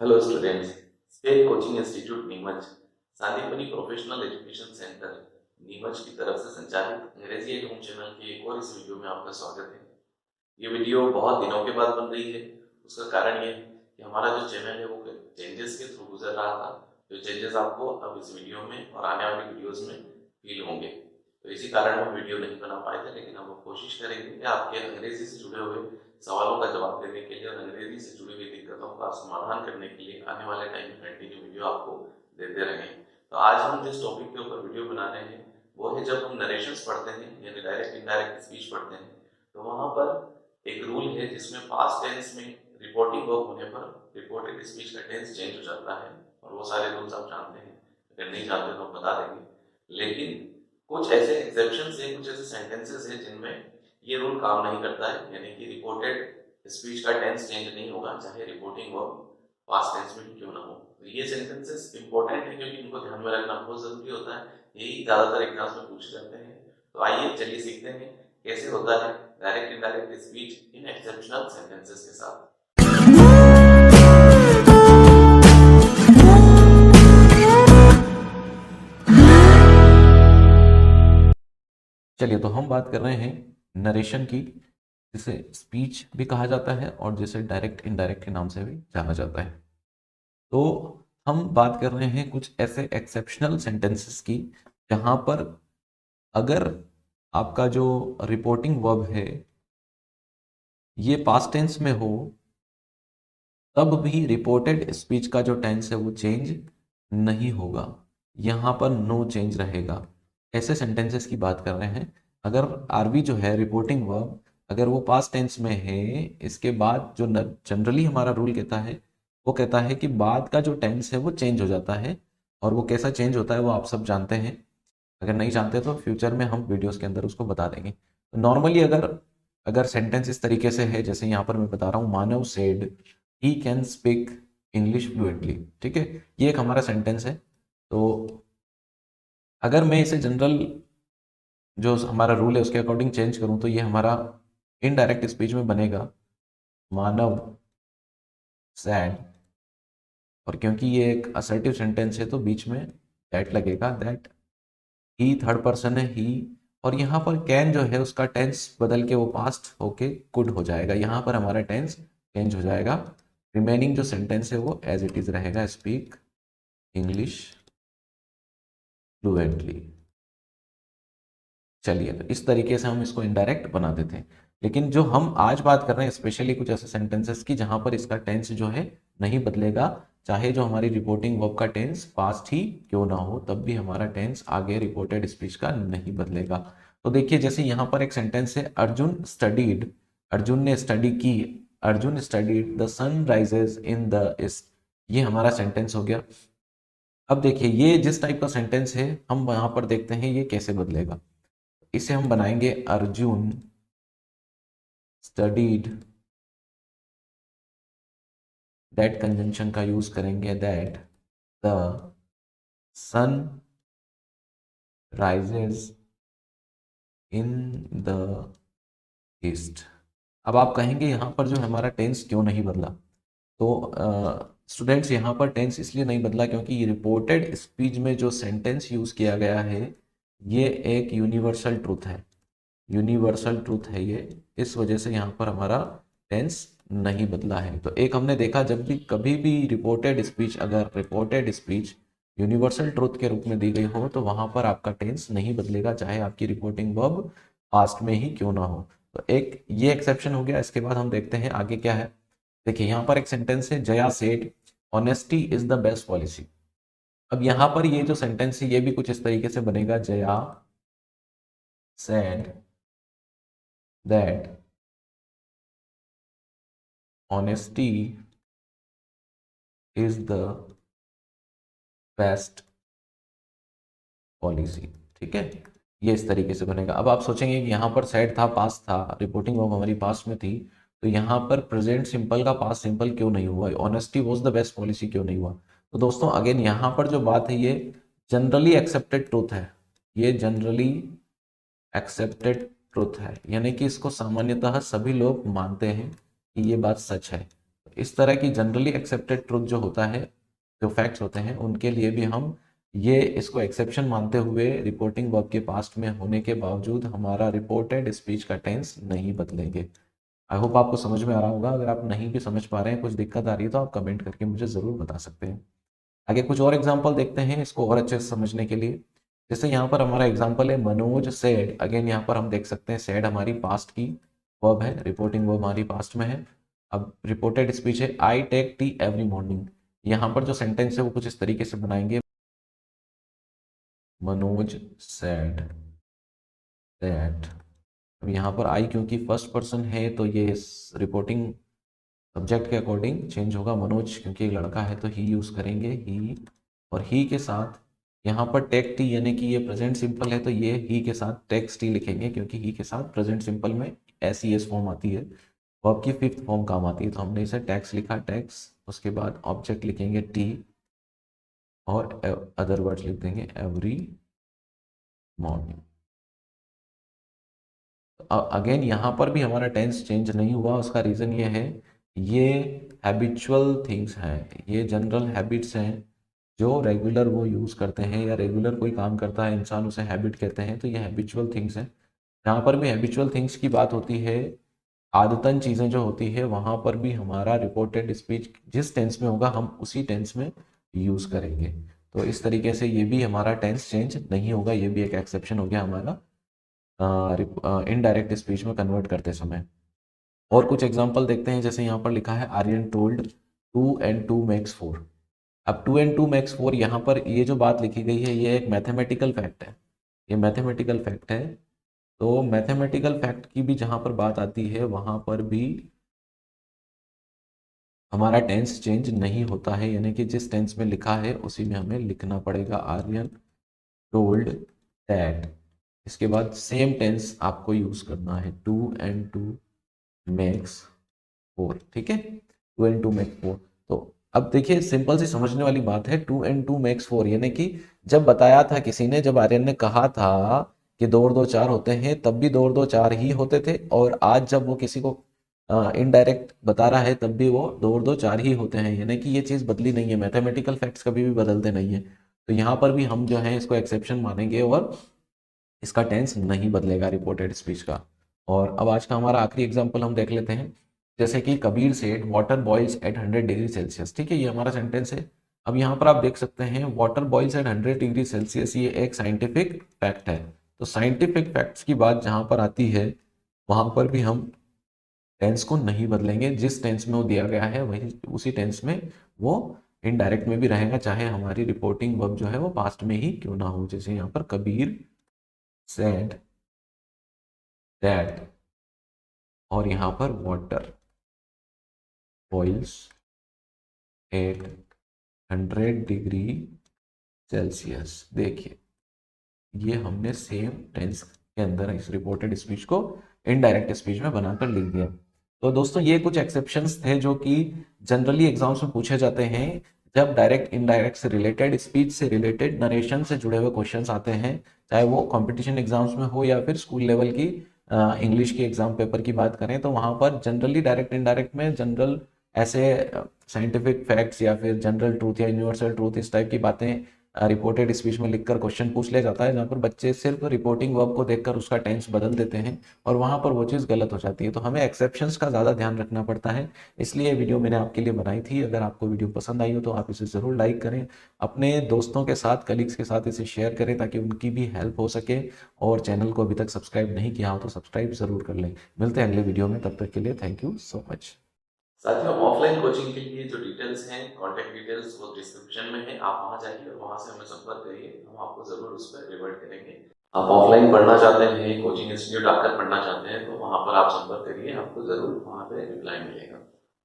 Hello students, state coaching institute Neemuch Sandipani professional education centre Neemuch की तरफ से संचालित अंग्रेजी एट होम चैनल के एक और इस वीडियो में आपका स्वागत है। ये वीडियो बहुत दिनों के बाद बन रही है। उसका कारण ये है कि हमारा जो चैनल है वो चेंजेस के थ्रू गुजर रहा था। जो चेंजेस आपको अब इस वीडियो में और आने वाली वीडियोस में फील होंगे, तो इसी कारण हम वीडियो नहीं बना पाए थे, लेकिन हम कोशिश करेंगे कि आपके अंग्रेजी से जुड़े हुए सवालों का जवाब देने के लिए और अंग्रेजी से जुड़ी हुई दिक्कतों का समाधान करने के लिए आने वाले टाइम में कंटिन्यू वीडियो आपको देते रहें। तो आज हम जिस टॉपिक के ऊपर वीडियो बना रहे हैं वो है, जब हम नरेशंस पढ़ते हैं यानी डायरेक्ट इनडायरेक्ट स्पीच पढ़ते हैं, तो वहां पर एक रूल है जिसमें पास्ट टेंस में रिपोर्टिंग वर्ब होने पर रिपोर्टेड स्पीच का टेंस चेंज हो जाता है। और वो सारे रूल्स आप जानते हैं, अगर नहीं जानते तो हम बता देंगे। लेकिन कुछ ऐसे एक्सेप्शंस हैं, कुछ ऐसे सेंटेंसेस हैं जिनमें ये रूल काम नहीं करता है, यानी कि रिपोर्टेड स्पीच का टेंस चेंज नहीं होगा चाहे रिपोर्टिंग वर्ब पास्ट टेंस में क्यों ना हो। तो ये सेंटेंसेस इंपॉर्टेंट है क्योंकि इनको ध्यान में रखना बहुत जरूरी होता है। यही ज्यादातर एग्जाम्स में पूछे जाते हैं। तो आइए चलिए सीखते हैं कैसे होता है direct indirect speech in exceptional sentences के साथ। चलिए, तो हम बात कर रहे हैं नरेशन की, जिसे स्पीच भी कहा जाता है और जिसे डायरेक्ट इनडायरेक्ट के नाम से भी जाना जाता है। तो हम बात कर रहे हैं कुछ ऐसे एक्सेप्शनल सेंटेंसेस की जहां पर अगर आपका जो रिपोर्टिंग वर्ब है ये पास्ट टेंस में हो, तब भी रिपोर्टेड स्पीच का जो टेंस है वो चेंज नहीं होगा, यहां पर नो चेंज रहेगा। ऐसे सेंटेंसेस की बात कर रहे हैं। अगर आरबी जो है रिपोर्टिंग वर्ब, अगर वो पास्ट टेंस में है, इसके बाद जो जनरली हमारा रूल कहता है वो कहता है कि बाद का जो टेंस है वो चेंज हो जाता है। और वो कैसा चेंज होता है वो आप सब जानते हैं। अगर नहीं जानते तो फ्यूचर में हम वीडियोस के अंदर उसको बता देंगे। तो नॉर्मली अगर अगर सेंटेंस इस तरीके से है जैसे यहाँ पर मैं बता रहा हूँ, Manav said he can speak English fluently, ठीक है, ये एक हमारा सेंटेंस है। तो अगर मैं इसे जनरल जो हमारा रूल है उसके अकॉर्डिंग चेंज करूं तो ये हमारा इनडायरेक्ट स्पीच में बनेगा मानव सैड। और क्योंकि ये एक असर्टिव सेंटेंस है तो बीच में दैट लगेगा, दैट ही थर्ड पर्सन है ही। और यहाँ पर कैन जो है उसका टेंस बदल के वो पास्ट होके कुड हो जाएगा, यहाँ पर हमारा टेंस चेंज हो जाएगा। रिमेनिंग जो सेंटेंस है वो एज इट इज रहेगा, स्पीक इंग्लिश फ्लुएंटली। चलिए, तो इस तरीके से हम इसको इनडायरेक्ट बना देते हैं। लेकिन जो हम आज बात कर रहे हैं स्पेशली कुछ ऐसे सेंटेंसेस की जहां पर इसका टेंस जो है नहीं बदलेगा, चाहे जो हमारी रिपोर्टिंग वर्ब का टेंस पास्ट ही क्यों ना हो, तब भी हमारा टेंस आगे रिपोर्टेड स्पीच का नहीं बदलेगा। तो देखिए, जैसे यहाँ पर एक सेंटेंस है, अर्जुन स्टडीड, अर्जुन ने स्टडी की, Arjun studied the sun rises in the east. ये हमारा सेंटेंस हो गया। अब देखिए, ये जिस टाइप का सेंटेंस है हम वहां पर देखते हैं ये कैसे बदलेगा। इसे हम बनाएंगे अर्जुन स्टडीड, दैट कंजंक्शन का यूज करेंगे, that the sun rises in the east. अब आप कहेंगे यहाँ पर जो हमारा टेंस क्यों नहीं बदला। तो स्टूडेंट्स, यहाँ पर टेंस इसलिए नहीं बदला क्योंकि ये रिपोर्टेड स्पीच में जो सेंटेंस यूज किया गया है ये एक यूनिवर्सल ट्रूथ है, यूनिवर्सल ट्रूथ है ये। इस वजह से यहाँ पर हमारा टेंस नहीं बदला है। तो एक हमने देखा, जब भी कभी भी रिपोर्टेड स्पीच, अगर रिपोर्टेड स्पीच यूनिवर्सल ट्रूथ के रूप में दी गई हो तो वहां पर आपका टेंस नहीं बदलेगा, चाहे आपकी रिपोर्टिंग वर्ब पास्ट में ही क्यों ना हो। तो एक ये एक्सेप्शन हो गया। इसके बाद हम देखते हैं आगे क्या है। देखिए, यहाँ पर एक सेंटेंस है, Jaya said honesty is the best policy. अब यहाँ पर ये जो सेंटेंस है ये भी कुछ इस तरीके से बनेगा, Jaya said that honesty is the best policy, ठीक है, ये इस तरीके से बनेगा। अब आप सोचेंगे कि यहाँ पर सेड था, पास्ट था, रिपोर्टिंग वर्ब हमारी पास्ट में थी, तो यहाँ पर प्रेजेंट सिंपल का पास्ट सिंपल क्यों नहीं हुआ, honesty was the best policy क्यों नहीं हुआ। तो दोस्तों अगेन यहाँ पर जो बात है ये जनरली एक्सेप्टेड ट्रूथ है, ये जनरली एक्सेप्टेड ट्रूथ है, यानी कि इसको सामान्यतः सभी लोग मानते हैं कि ये बात सच है। इस तरह की जनरली एक्सेप्टेड ट्रुथ जो होता है, जो फैक्ट्स होते हैं, उनके लिए भी हम ये इसको एक्सेप्शन मानते हुए रिपोर्टिंग वर्ब के पास्ट में होने के बावजूद हमारा रिपोर्टेड स्पीच का टेंस नहीं बदलेंगे। आई होप आपको समझ में आ रहा होगा। अगर आप नहीं भी समझ पा रहे हैं, कुछ दिक्कत आ रही है, तो आप कमेंट करके मुझे ज़रूर बता सकते हैं। आगे कुछ और एग्जाम्पल देखते हैं इसको और अच्छे से समझने के लिए। जैसे यहाँ पर हमारा एग्जाम्पल है मनोज सेड। अगेन यहाँ पर हम देख सकते हैं सेड हमारी पास्ट की वर्ब है, रिपोर्टिंग वर्ब हमारी पास्ट में है। अब रिपोर्टेड स्पीच है I take tea every morning. यहाँ पर जो सेंटेंस है वो कुछ इस तरीके से बनाएंगे, मनोज सेड दैट। अब यहाँ पर आई क्योंकि फर्स्ट पर्सन है तो ये रिपोर्टिंग सब्जेक्ट के अकॉर्डिंग चेंज होगा। मनोज क्योंकि एक लड़का है तो ही यूज करेंगे ही, और ही के साथ यहाँ पर टेक टी यानी कि ये प्रेजेंट सिंपल है तो ये ही के साथ टेक्स टी लिखेंगे, क्योंकि ही के साथ प्रेजेंट सिंपल में एस ई एस फॉर्म आती है, वर्ब की फिफ्थ फॉर्म काम आती है। तो हमने इसे टैक्स लिखा, टैक्स, उसके बाद ऑब्जेक्ट लिखेंगे टी और अदर वर्ड्स लिख देंगे एवरी मॉर्निंग। अगेन यहाँ पर भी हमारा टेंस चेंज नहीं हुआ। उसका रीज़न ये है, ये हैबिचुअल थिंग्स हैं, ये जनरल हैबिट्स हैं जो रेगुलर वो यूज़ करते हैं, या रेगुलर कोई काम करता है इंसान उसे हैबिट कहते हैं, तो ये हैबिचुअल थिंग्स हैं। यहाँ पर भी हैबिचुअल थिंग्स की बात होती है, आदतन चीज़ें जो होती है वहाँ पर भी हमारा रिपोर्टेड स्पीच जिस टेंस में होगा हम उसी टेंस में यूज़ करेंगे। तो इस तरीके से ये भी हमारा टेंस चेंज नहीं होगा, ये भी एक एक्सेप्शन हो गया हमारा इनडायरेक्ट स्पीच में कन्वर्ट करते समय। और कुछ एग्जांपल देखते हैं। जैसे यहाँ पर लिखा है आर्यन टोल्ड 2 and 2 makes 4। अब 2 and 2 makes 4, यहाँ पर ये जो बात लिखी गई है ये एक मैथमेटिकल फैक्ट है, ये मैथमेटिकल फैक्ट है। तो मैथमेटिकल फैक्ट की भी जहाँ पर बात आती है वहाँ पर भी हमारा टेंस चेंज नहीं होता है, यानी कि जिस टेंस में लिखा है उसी में हमें लिखना पड़ेगा। आर्यन टोल्ड दैट, इसके बाद सेम टेंस आपको यूज करना है, 2 and 2 makes 4। ठीक है, 2 and 2 make 4। तो अब देखिए सिंपल सी समझने वाली बात है, 2 and 2 makes 4 यानी कि जब बताया था किसी ने, जब आर्यन ने कहा था कि 2 और 2 4 होते हैं, तब भी 2 और 2 4 ही होते थे, और आज जब वो किसी को इनडायरेक्ट बता रहा है तब भी वो 2 और 2 4 ही होते हैं, यानी कि ये चीज़ बदली नहीं है। मैथमेटिकल फैक्ट्स कभी भी बदलते नहीं है। तो यहाँ पर भी हम जो है इसको एक्सेप्शन मानेंगे और इसका टेंस नहीं बदलेगा रिपोर्टेड स्पीच का। और अब आज का हमारा आखिरी एग्जाम्पल हम देख लेते हैं। जैसे कि Kabir said water boils at 100 degree Celsius. ठीक है, ये हमारा सेंटेंस है। अब यहाँ पर आप देख सकते हैं water boils at 100 degree Celsius, ये एक साइंटिफिक फैक्ट है। तो साइंटिफिक फैक्ट्स की बात जहाँ पर आती है वहाँ पर भी हम टेंस को नहीं बदलेंगे, जिस टेंस में वो दिया गया है वही उसी टेंस में वो इनडायरेक्ट में भी रहेगा, चाहे हमारी रिपोर्टिंग वर्ब जो है वो पास्ट में ही क्यों ना हो। जैसे यहाँ पर कबीर सेड दैट, और यहाँ पर water boils at 100 degree Celsius. देखिए ये हमने सेम टेंस के अंदर इस रिपोर्टेड स्पीच को इनडायरेक्ट स्पीच में बनाकर लिख दिया। तो दोस्तों ये कुछ एक्सेप्शंस थे जो कि जनरली एग्जाम्स में पूछे जाते हैं जब डायरेक्ट इनडायरेक्ट से रिलेटेड, स्पीच से रिलेटेड, नरेशन से जुड़े हुए क्वेश्चंस आते हैं, चाहे वो कंपटीशन एग्जाम्स में हो या फिर स्कूल लेवल की इंग्लिश की एग्जाम पेपर की बात करें, तो वहां पर जनरली डायरेक्ट इनडायरेक्ट में जनरल ऐसे साइंटिफिक फैक्ट्स या फिर जनरल ट्रूथ या यूनिवर्सल ट्रूथ इस टाइप की बातें रिपोर्टेड स्पीच में लिखकर क्वेश्चन पूछ लिया जाता है, जहाँ पर बच्चे सिर्फ रिपोर्टिंग वर्ब को देखकर उसका टेंस बदल देते हैं और वहाँ पर वो चीज़ गलत हो जाती है। तो हमें एक्सेप्शंस का ज़्यादा ध्यान रखना पड़ता है। इसलिए ये वीडियो मैंने आपके लिए बनाई थी। अगर आपको वीडियो पसंद आई हो तो आप इसे ज़रूर लाइक करें, अपने दोस्तों के साथ, कलीग्स के साथ इसे शेयर करें ताकि उनकी भी हेल्प हो सके, और चैनल को अभी तक सब्सक्राइब नहीं किया हो तो सब्सक्राइब ज़रूर कर लें। मिलते हैं अगले वीडियो में, तब तक के लिए थैंक यू सो मच। साथियों ऑफलाइन कोचिंग के लिए जो डिटेल्स हैं, कॉन्टैक्ट डिटेल्स, वो डिस्क्रिप्शन में है, आप वहां जाइए और वहां से हमें संपर्क करिए, हम आपको जरूर उस पर रिवर्ट करेंगे। आप ऑफलाइन पढ़ना चाहते हैं, कोचिंग इंस्टीट्यूट आकर पढ़ना चाहते हैं, तो वहां पर आप संपर्क करिए, आपको जरूर वहां पे रिप्लाई मिलेगा।